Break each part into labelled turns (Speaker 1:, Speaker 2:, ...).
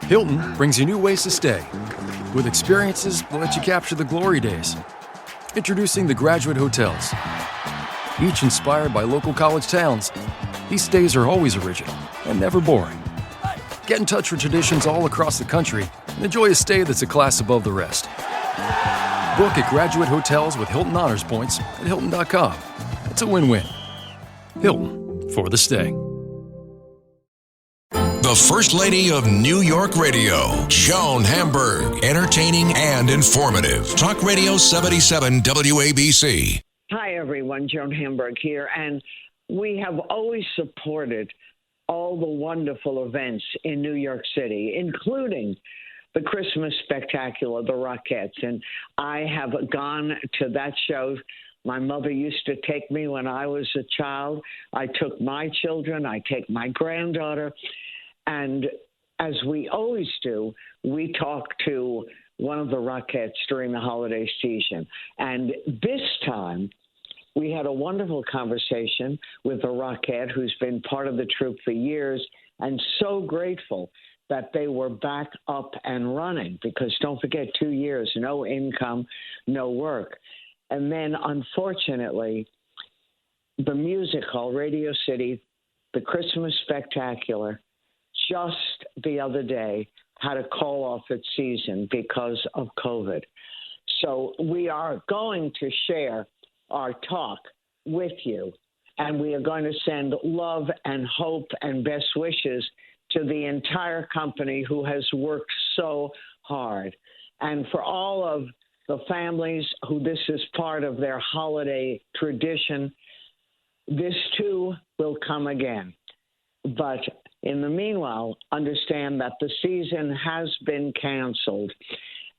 Speaker 1: Hilton brings you new ways to stay, with experiences that let you capture the glory days. Introducing the Graduate Hotels. Each inspired by local college towns, these stays are always original and never boring. Get in touch with traditions all across the country and enjoy a stay that's a class above the rest. Book at Graduate Hotels with Hilton Honors Points at Hilton.com. It's a win-win. Hilton, for the stay.
Speaker 2: The First Lady of New York Radio, Joan Hamburg, entertaining and informative. Talk Radio 77 WABC.
Speaker 3: Hi, everyone. Joan Hamburg here. And we have always supported all the wonderful events in New York City, including the Christmas Spectacular, the Rockettes. And I have gone to that show. My mother used to take me when I was a child. I took my children. I take my granddaughter. And as we always do, we talk to one of the Rockettes during the holiday season. And this time, we had a wonderful conversation with a Rockette who's been part of the troupe for years, and so grateful that they were back up and running, because don't forget, 2 years, no income, no work. And then, unfortunately, the musical, Radio City, the Christmas Spectacular, just the other day had to call off its season because of COVID. So we are going to share our talk with you, and we are going to send love and hope and best wishes to the entire company who has worked so hard. And for all of the families who this is part of their holiday tradition, this too will come again. But in the meanwhile, understand that the season has been canceled,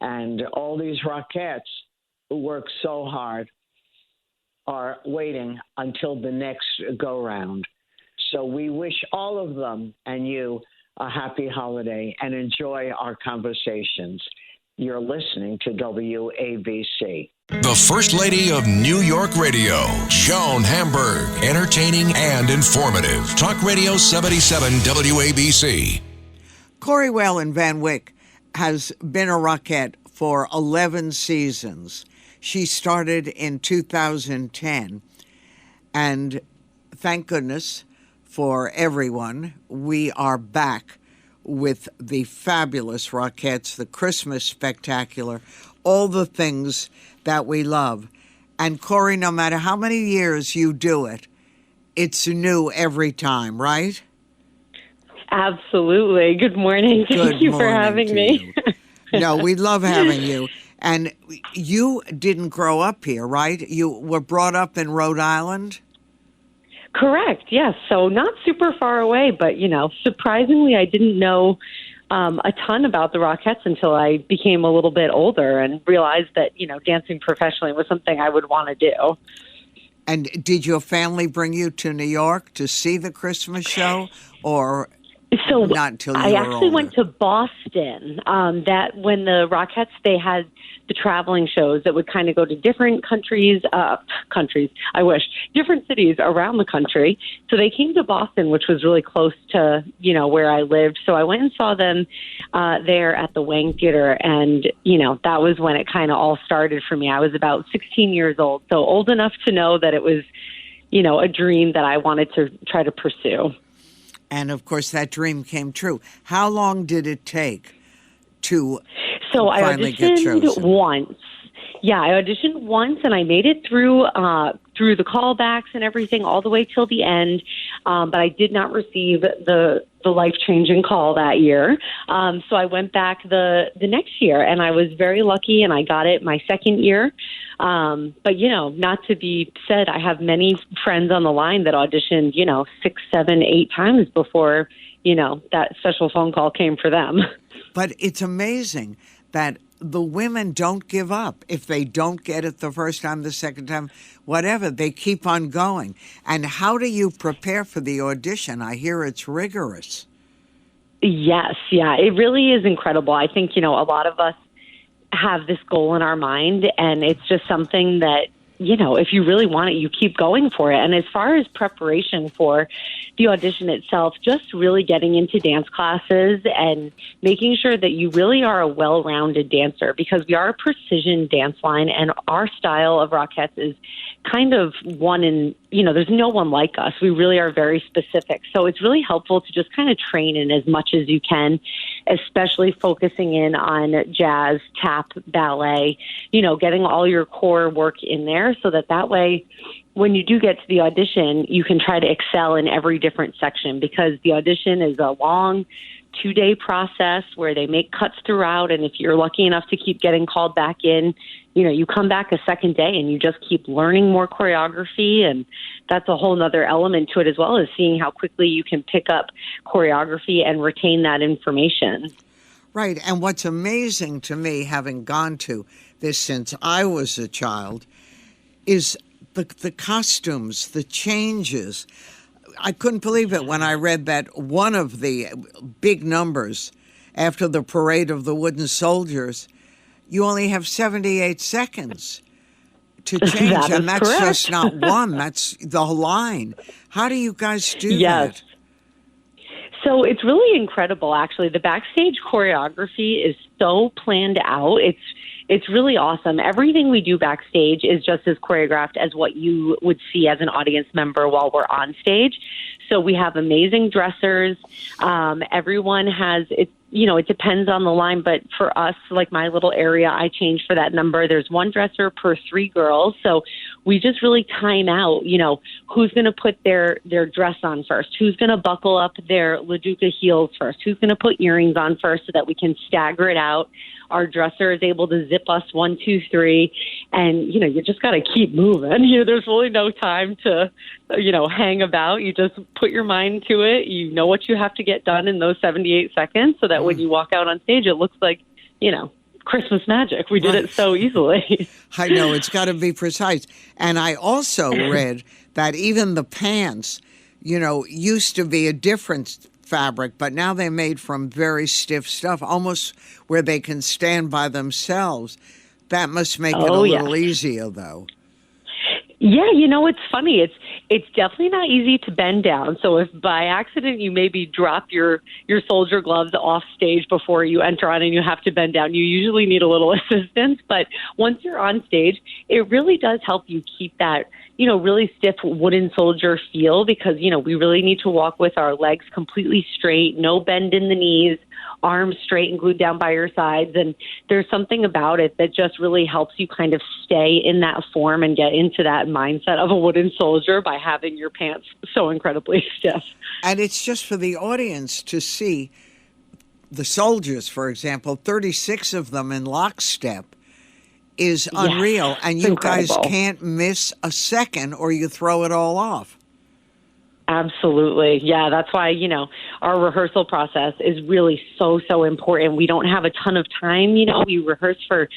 Speaker 3: and all these Rockettes who work so hard are waiting until the next go-round. So we wish all of them and you a happy holiday and enjoy our conversations. You're listening to WABC.
Speaker 2: The First Lady of New York Radio, Joan Hamburg, entertaining and informative. Talk Radio 77 WABC.
Speaker 4: Whalen van Wyck has been a Rockette for 11 seasons. She started in 2010, and thank goodness for everyone, we are back with the fabulous Rockettes, the Christmas Spectacular, all the things that we love. And Corey, no matter how many years you do it, it's new every time, right?
Speaker 5: Absolutely. Good morning. Thank you for having me.
Speaker 4: No, we love having you. And you didn't grow up here, right? You were brought up in Rhode Island?
Speaker 5: Correct, yes. So not super far away, but, surprisingly, I didn't know a ton about the Rockettes until I became a little bit older and realized that, dancing professionally was something I would want to do.
Speaker 4: And did your family bring you to New York to see the Christmas show, or not until you were older?
Speaker 5: I actually went to Boston. That when the Rockettes, they had the traveling shows that would kind of go to different different cities around the country. So they came to Boston, which was really close to, where I lived. So I went and saw them there at the Wang Theater. And, that was when it kind of all started for me. I was about 16 years old, so old enough to know that it was, a dream that I wanted to try to pursue.
Speaker 4: And, of course, that dream came true. How long did it take to finally get chosen?
Speaker 5: I auditioned once. Yeah, I auditioned once, and I made it through the callbacks and everything all the way till the end. But I did not receive the life-changing call that year. So I went back the next year, and I was very lucky, and I got it my second year. But, not to be said, I have many friends on the line that auditioned, 6, 7, 8 times before, that special phone call came for them.
Speaker 4: But it's amazing that the women don't give up. If they don't get it the first time, the second time, whatever, they keep on going. And how do you prepare for the audition? I hear it's rigorous.
Speaker 5: Yes, yeah, it really is incredible. I think, a lot of us have this goal in our mind, and it's just something that if you really want it, you keep going for it. And as far as preparation for the audition itself, just really getting into dance classes and making sure that you really are a well-rounded dancer, because we are a precision dance line, and our style of Rockettes is kind of one in, there's no one like us. We really are very specific. So it's really helpful to just kind of train in as much as you can, especially focusing in on jazz, tap, ballet, getting all your core work in there so that way, when you do get to the audition, you can try to excel in every different section, because the audition is a long 2-day process where they make cuts throughout. And if you're lucky enough to keep getting called back in, you come back a second day and you just keep learning more choreography. And that's a whole nother element to it, as well as seeing how quickly you can pick up choreography and retain that information.
Speaker 4: Right. And what's amazing to me, having gone to this since I was a child, is the costumes, the changes. I couldn't believe it when I read that one of the big numbers after the Parade of the Wooden Soldiers, you only have 78 seconds to change. And that's
Speaker 5: correct.
Speaker 4: Just not one. That's the line. How do you guys do
Speaker 5: Yes.
Speaker 4: that?
Speaker 5: So it's really incredible, actually. The backstage choreography is so planned out. It's really awesome. Everything we do backstage is just as choreographed as what you would see as an audience member while we're on stage. So we have amazing dressers. Everyone has it. It depends on the line, but for us, like my little area, I change for that number. There's one dresser per 3 girls. So we just really time out, who's going to put their dress on first, who's going to buckle up their Laduca heels first, who's going to put earrings on first, so that we can stagger it out. Our dresser is able to zip us 1, 2, 3, and, you just got to keep moving. There's really no time to, hang about. You just put your mind to it. You know what you have to get done in those 78 seconds, so that when you walk out on stage, it looks like, Christmas magic. We did it so easily.
Speaker 4: I know, it's got to be precise. And I also read that even the pants, used to be a different fabric, but now they're made from very stiff stuff, almost where they can stand by themselves. That must make it a little easier, though.
Speaker 5: Yeah, it's funny. It's definitely not easy to bend down. So if by accident you maybe drop your soldier gloves off stage before you enter on and you have to bend down, you usually need a little assistance. But once you're on stage, it really does help you keep that, really stiff wooden soldier feel, because, we really need to walk with our legs completely straight, no bend in the knees, arms straight and glued down by your sides. And there's something about it that just really helps you kind of stay in that form and get into that mindset of a wooden soldier by having your pants so incredibly stiff.
Speaker 4: And it's just for the audience to see the soldiers, for example, 36 of them in lockstep is unreal.
Speaker 5: Yes,
Speaker 4: and you
Speaker 5: incredible.
Speaker 4: Guys can't miss a second or you throw it all off.
Speaker 5: Absolutely. Yeah, that's why, our rehearsal process is really so, so important. We don't have a ton of time. We rehearse for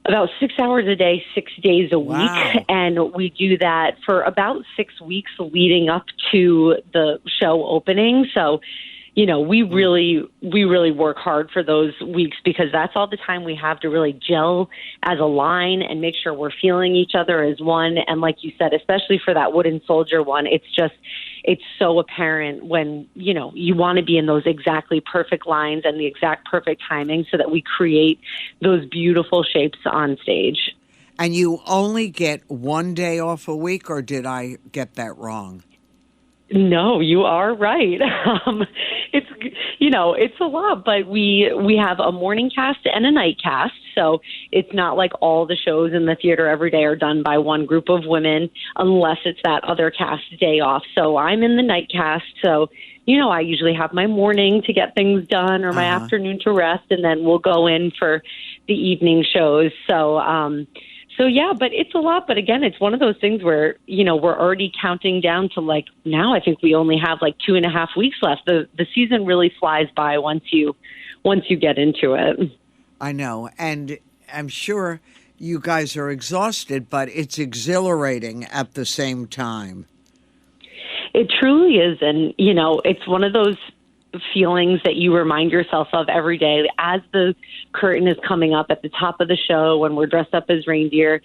Speaker 5: about 6 hours a day, 6 days a week.
Speaker 4: Wow.
Speaker 5: And we do that for about 6 weeks leading up to the show opening. So, we really work hard for those weeks, because that's all the time we have to really gel as a line and make sure we're feeling each other as one. And like you said, especially for that wooden soldier one, it's so apparent when, you want to be in those exactly perfect lines and the exact perfect timing, so that we create those beautiful shapes on stage.
Speaker 4: And you only get 1 day off a week, or did I get that wrong?
Speaker 5: No, you are right. It's a lot, but we have a morning cast and a night cast. So it's not like all the shows in the theater every day are done by one group of women, unless it's that other cast day off. So I'm in the night cast. So, I usually have my morning to get things done, or my afternoon to rest, and then we'll go in for the evening shows. So yeah, but it's a lot. But again, it's one of those things where, we're already counting down to now I think we only have 2.5 weeks left. The season really flies by once you get into it.
Speaker 4: I know. And I'm sure you guys are exhausted, but it's exhilarating at the same time.
Speaker 5: It truly is. And, it's one of those feelings that you remind yourself of every day as the curtain is coming up at the top of the show when we're dressed up as reindeer.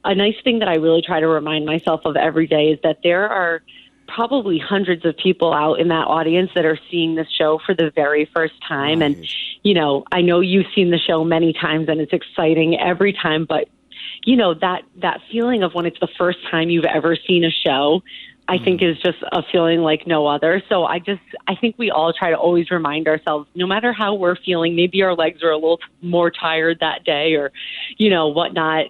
Speaker 5: a nice thing that I really try to remind myself of every day is that there are probably hundreds of people out in that audience that are seeing this show for the very first time.
Speaker 4: Right.
Speaker 5: And, you know, I know you've seen the show many times and it's exciting every time, but, you know, that feeling of when it's the first time you've ever seen a show, I think is just a feeling like no other. So I think we all try to always remind ourselves, no matter how we're feeling, maybe our legs are a little more tired that day or, you know, whatnot,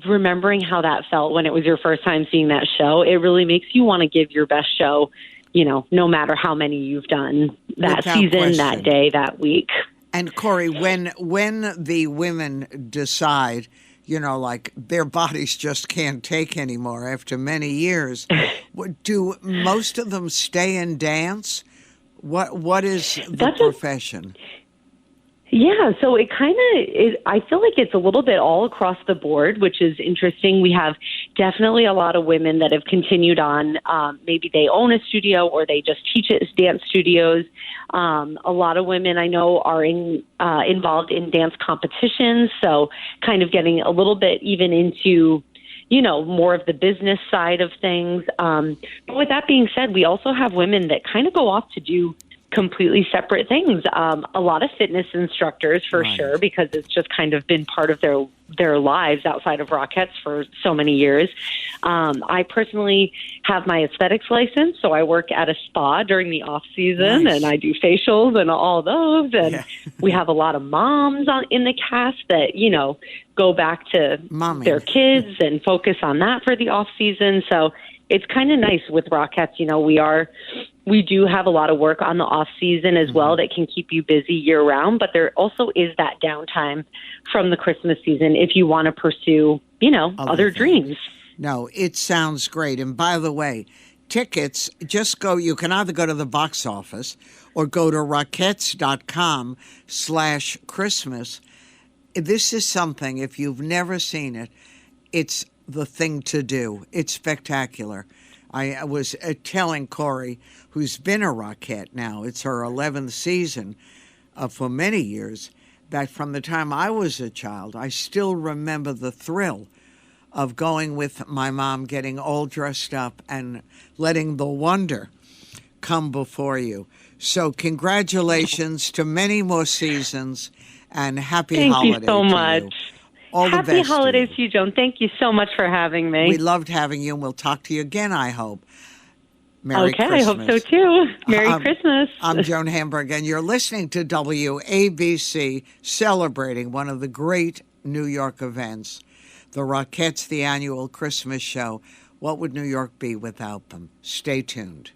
Speaker 5: remembering how that felt when it was your first time seeing that show, it really makes you want to give your best show, you know, no matter how many you've done that
Speaker 4: Without
Speaker 5: season,
Speaker 4: question.
Speaker 5: that day, that week.
Speaker 4: And Corey, when the women decide, you know, like their bodies just can't take anymore after many years, do most of them stay and dance? What is the profession?
Speaker 5: Yeah, so it kind of is. I feel like it's a little bit all across the board, which is interesting. We have definitely a lot of women that have continued on. Maybe they own a studio or they just teach at dance studios. A lot of women I know are involved in dance competitions, so kind of getting a little bit even into, you know, more of the business side of things. But with that being said, we also have women that kind of go off to do completely separate things. A lot of fitness instructors for sure, because it's just kind of been part of their lives outside of Rockettes for so many years. I personally have my aesthetics license, so I work at a spa during the off season and I do facials and all those. And we have a lot of moms in the cast that, you know, go back to their kids and focus on that for the off season. So it's kind of nice with Rockettes. You know, we do have a lot of work on the off season as well that can keep you busy year round, but there also is that downtime from the Christmas season if you want to pursue, you know, other dreams.
Speaker 4: No, it sounds great. And by the way, tickets, you can either go to the box office or go to rockettes.com/Christmas. This is something, if you've never seen it, it's the thing to do. It's spectacular. I was telling Corey, who's been a Rockette now, it's her 11th season for many years, that from the time I was a child, I still remember the thrill of going with my mom, getting all dressed up and letting the wonder come before you. So congratulations to many more seasons and happy holidays.
Speaker 5: Thank you so much. Happy holidays to you, Joan. Thank you so much for having me.
Speaker 4: We loved having you, and we'll talk to you again, I hope. Merry Christmas.
Speaker 5: I hope so too. Merry Christmas.
Speaker 4: I'm Joan Hamburg, and you're listening to WABC, celebrating one of the great New York events, the Rockettes, the annual Christmas show. What would New York be without them? Stay tuned.